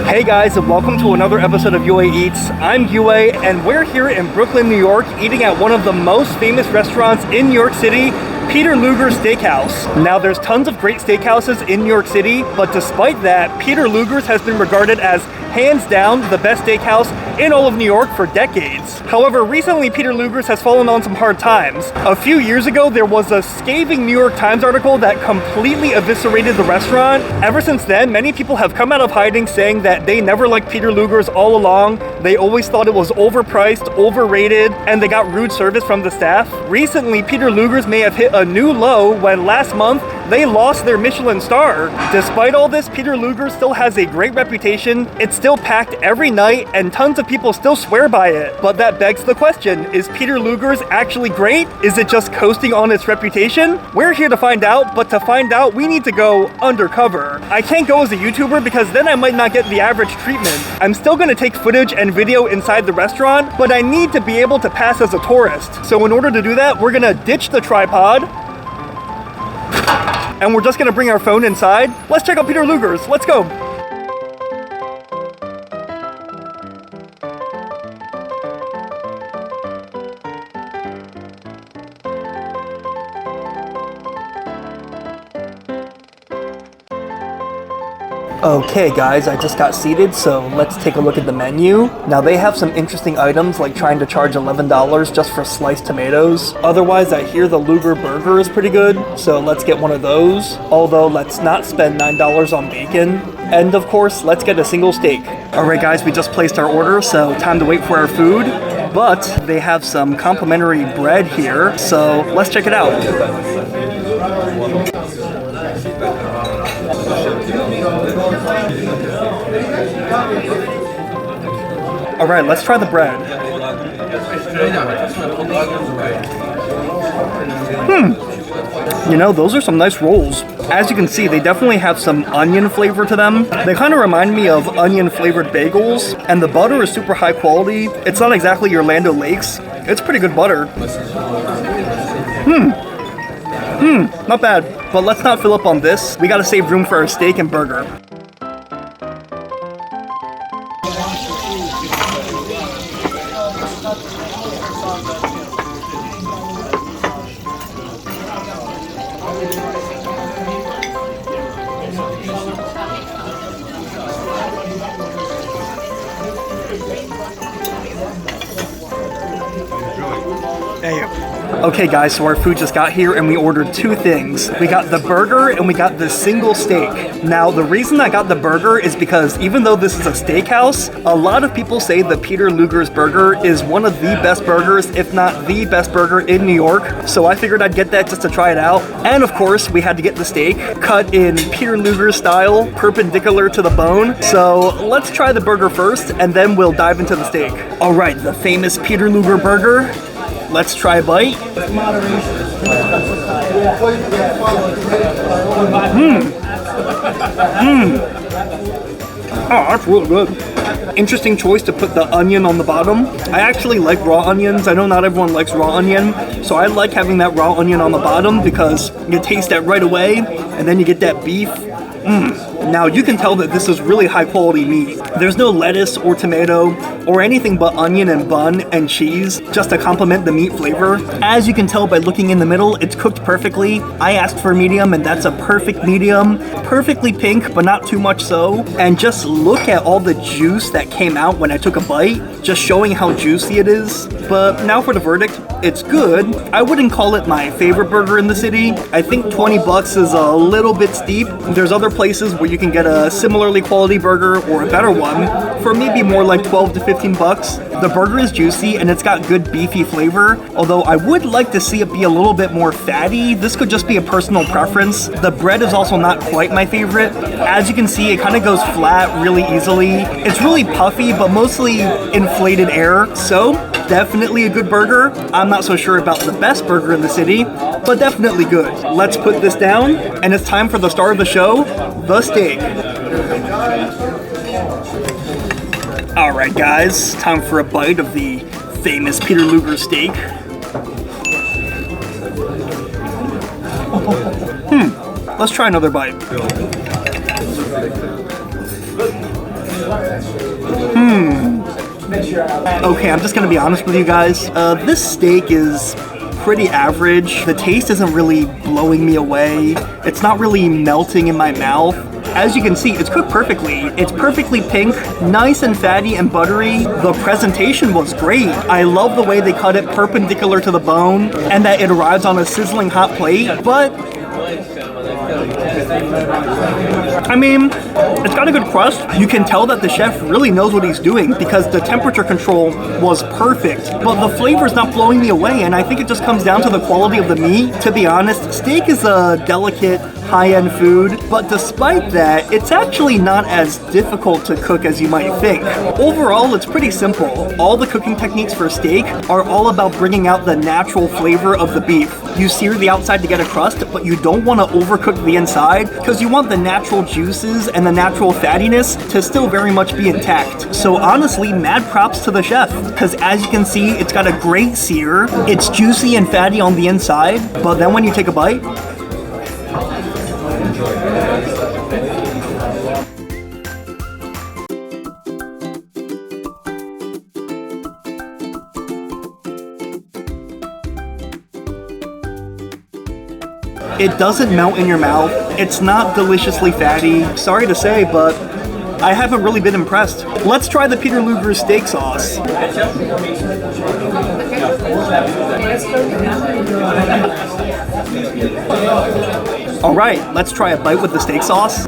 Hey guys, and welcome to another episode of UA Eats. I'm UA, and we're here in Brooklyn, New York, eating at one of the most famous restaurants in New York City, Peter Luger Steakhouse. Now, there's tons of great steakhouses in New York City, but despite that, Peter Luger's has been regarded as hands down the best steakhouse in all of New York for decades. However, recently Peter Luger's has fallen on some hard times. A few years ago, there was a scathing New York Times article that completely eviscerated the restaurant. Ever since then, many people have come out of hiding saying that they never liked Peter Luger's all along. They always thought it was overpriced, overrated, and they got rude service from the staff. Recently, Peter Luger's may have hit a new low when last month they lost their Michelin star. Despite all this, Peter Luger still has a great reputation. It's still packed every night and tons of people still swear by it. But that begs the question, is Peter Luger's actually great? Is it just coasting on its reputation? We're here to find out, but to find out, we need to go undercover. I can't go as a YouTuber because then I might not get the average treatment. I'm still gonna take footage and video inside the restaurant, but I need to be able to pass as a tourist. So in order to do that, we're gonna ditch the tripod, and we're just gonna bring our phone inside. Let's check out Peter Luger's. Let's go. Okay guys, I just got seated, so let's take a look at the menu. Now they have some interesting items like trying to charge $11 just for sliced tomatoes. Otherwise, I hear the Luger burger is pretty good, so let's get one of those. Although, let's not spend $9 on bacon. And of course, let's get a single steak. Alright guys, we just placed our order, so time to wait for our food. But they have some complimentary bread here, so let's check it out. Alright, let's try the bread. You know, those are some nice rolls. As you can see, they definitely have some onion flavor to them. They kind of remind me of onion flavored bagels, and the butter is super high quality. It's not exactly your Land O'Lakes. It's pretty good butter. Not bad. But let's not fill up on this. We gotta save room for our steak and burger. Okay guys, so our food just got here and we ordered two things. We got the burger and we got the single steak. Now, the reason I got the burger is because even though this is a steakhouse, a lot of people say that Peter Luger's burger is one of the best burgers, if not the best burger in New York. So I figured I'd get that just to try it out. And of course, we had to get the steak cut in Peter Luger style, perpendicular to the bone. So let's try the burger first and then we'll dive into the steak. All right, the famous Peter Luger burger. Let's try a bite. Oh, that's really good. Interesting choice to put the onion on the bottom. I actually like raw onions. I know not everyone likes raw onion, so I like having that raw onion on the bottom because you taste that right away, and then you get that beef. Now you can tell that this is really high quality meat. There's no lettuce or tomato or anything but onion and bun and cheese just to complement the meat flavor. As you can tell by looking in the middle, it's cooked perfectly. I asked for medium and that's a perfect medium. Perfectly pink, but not too much so. And just look at all the juice that came out when I took a bite, just showing how juicy it is. But now for the verdict, it's good. I wouldn't call it my favorite burger in the city. I think 20 bucks is a little bit steep. There's other places where you can get a similarly quality burger or a better one for maybe more like 12 to 15 bucks. The burger is juicy and it's got good beefy flavor, although I would like to see it be a little bit more fatty. This could just be a personal preference. The bread is also not quite my favorite. As you can see, it kind of goes flat really easily. It's really puffy, but mostly inflated air, so definitely a good burger. I'm not so sure about the best burger in the city, but definitely good. Let's put this down, and it's time for the star of the show, the steak. Alright guys, time for a bite of the famous Peter Luger steak. Let's try another bite. Okay, I'm just gonna be honest with you guys. This steak is pretty average. The taste isn't really blowing me away. It's not really melting in my mouth. As you can see, it's cooked perfectly. It's perfectly pink, nice and fatty and buttery. The presentation was great. I love the way they cut it perpendicular to the bone and that it arrives on a sizzling hot plate, but I mean, it's got a good crust. You can tell that the chef really knows what he's doing because the temperature control was perfect, but the flavor's not blowing me away, and I think it just comes down to the quality of the meat. To be honest, steak is a delicate, high-end food, but despite that, it's actually not as difficult to cook as you might think. Overall, it's pretty simple. All the cooking techniques for steak are all about bringing out the natural flavor of the beef. You sear the outside to get a crust, but you don't want to overcook the inside because you want the natural juices and the natural fattiness to still very much be intact. So honestly, mad props to the chef, because as you can see, it's got a great sear. It's juicy and fatty on the inside, but then when you take a bite, it doesn't melt in your mouth. It's not deliciously fatty. Sorry to say, but I haven't really been impressed. Let's try the Peter Luger steak sauce. All right, let's try a bite with the steak sauce.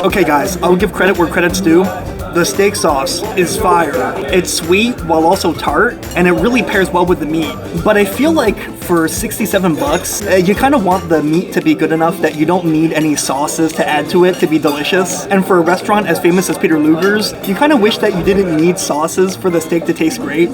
Okay guys, I'll give credit where credit's due. The steak sauce is fire. It's sweet while also tart, and it really pairs well with the meat. But I feel like for 67 bucks, you kind of want the meat to be good enough that you don't need any sauces to add to it to be delicious. And for a restaurant as famous as Peter Luger's, you kind of wish that you didn't need sauces for the steak to taste great.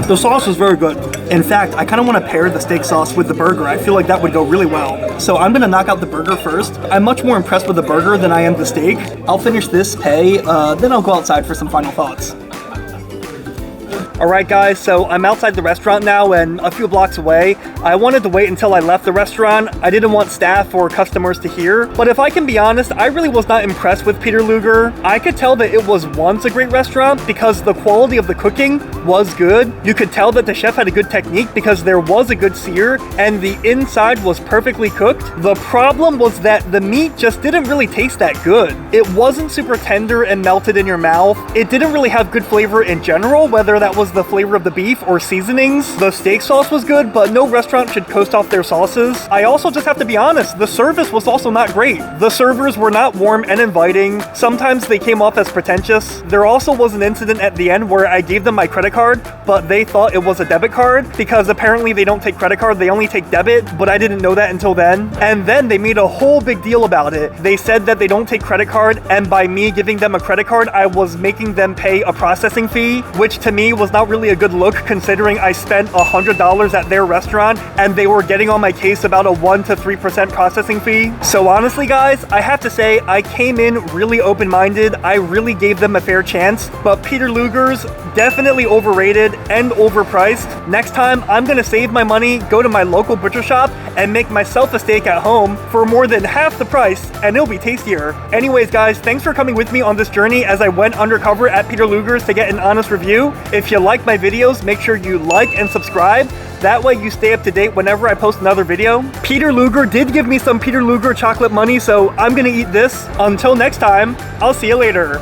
The sauce is very good. In fact, I kind of want to pair the steak sauce with the burger. I feel like that would go really well. So I'm going to knock out the burger first. I'm much more impressed with the burger than I am the steak. I'll finish this pay, then I'll go outside for some final thoughts. Alright guys, so I'm outside the restaurant now and a few blocks away. I wanted to wait until I left the restaurant. I didn't want staff or customers to hear. But if I can be honest, I really was not impressed with Peter Luger. I could tell that it was once a great restaurant because the quality of the cooking was good. You could tell that the chef had a good technique because there was a good sear and the inside was perfectly cooked. The problem was that the meat just didn't really taste that good. It wasn't super tender and melted in your mouth. It didn't really have good flavor in general, whether that was the flavor of the beef or seasonings. The steak sauce was good, but no restaurant should coast off their sauces. I also just have to be honest, the service was also not great. The servers were not warm and inviting. Sometimes they came off as pretentious. There also was an incident at the end where I gave them my credit card, but they thought it was a debit card because apparently they don't take credit card, they only take debit, but I didn't know that until then. And then they made a whole big deal about it. They said that they don't take credit card, and by me giving them a credit card, I was making them pay a processing fee, which to me was not really a good look considering I spent $100 at their restaurant and they were getting on my case about a 1 to 3% processing fee. So honestly guys, I have to say I came in really open-minded. I really gave them a fair chance, but Peter Luger's definitely overrated and overpriced. Next time I'm gonna save my money, go to my local butcher shop and make myself a steak at home for more than half the price, and it'll be tastier. Anyways guys, thanks for coming with me on this journey as I went undercover at Peter Luger's to get an honest review. If you like my videos, make sure you like and subscribe. That way you stay up to date whenever I post another video. Peter Luger did give me some Peter Luger chocolate money, so I'm gonna eat this. Until next time, I'll see you later.